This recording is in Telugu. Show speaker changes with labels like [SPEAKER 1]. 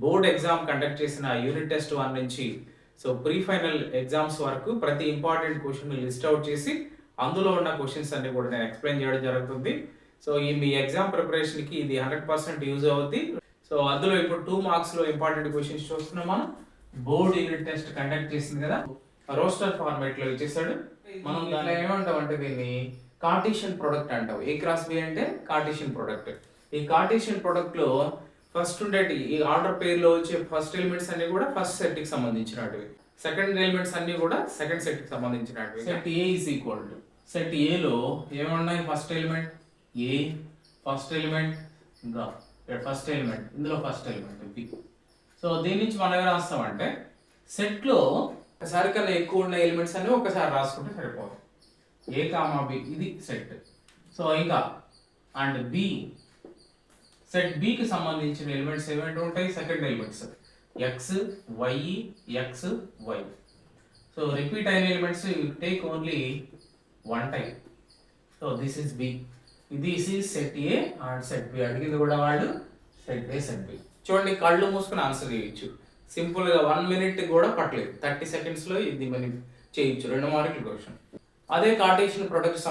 [SPEAKER 1] బోర్డ్ ఎగ్జామ్ కండక్ట్ చేసిన యూనిట్ టెస్ట్ 1 నుంచి సో ప్రీ ఫైనల్ ఎగ్జామ్స్ వరకు ప్రతి ఇంపార్టెంట్ క్వశ్చన్ లిస్ట్ అవుట్ చేసి అందులో ఉన్న క్వశ్చన్స్ అన్ని కూడా నేను ఎక్స్ప్లెయిన్ చేయడం జరుగుతుంది. సో ఈ మీ ఎగ్జామ్ ప్రిపరేషన్కి ఇది 100% యూజ్ అవుద్ది. సో అందులో ఇప్పుడు 2 మార్క్స్లో ఇంపార్టెంట్ క్వశ్చన్స్ చూస్తున్నాం. మనం బోర్డ్ యూనిట్ టెస్ట్ కండక్ట్ చేసింది కదా, రోస్టర్ ఫార్మాట్లో ఇచ్చేసాడు. మనం దానిలో ఏమంటాం అంటే దీన్ని కార్టీషియన్ ప్రొడక్ట్ అంటాం. ఏ క్రాస్ బి అంటే కార్టీషియన్ ప్రొడక్ట్. ఈ కార్టీషియన్ ప్రొడక్ట్ లో ఫస్ట్ ఉండేటి ఈ ఆర్డర్ పేర్ లో వచ్చే ఫస్ట్ ఎలిమెంట్స్ అన్ని కూడా ఫస్ట్ సెట్ కి సంబంధించినటివి, సెకండ్ ఎలిమెంట్స్ అన్ని కూడా సెకండ్ సెట్ కి సంబంధించినటివి. Set A is equal to set A లో ఏమున్నాయి? First element A, first element ఇంకా ఫస్ట్ ఎలిమెంట్, ఇందులో ఫస్ట్ ఎలిమెంట్ బి. సో దీని నుంచి మనం ఏం రాస్తామంటే సెట్ లో ఒకసారి కన్నా ఎక్కువ ఉన్న ఎలిమెంట్స్ అన్ని ఒకసారి రాసుకుంటే సరిపోతుంది. ఏ కామా బి ఇది సెట్. సో ఇంకా అండ్ బి, సెట్ బికి సంబంధించిన ఎలిమెంట్స్ ఏమేంటి ఉంటాయి? Second elements x y, x y. So repeat అయిన elements take only one time. So this is B, this is set A and set B. అడిగింది కూడా వాళ్ళు సెట్ ఏ సెట్ బి. చూడండి, కళ్ళు మూసుకుని ఆన్సర్ చేయొచ్చు. సింపుల్ గా 1 minute కూడా పట్టలేదు, 30 seconds లో ఇది మనం చేయొచ్చు. 2 మార్కుల క్వశ్చన్. అదే కార్టీషియన్ ప్రొడక్ట్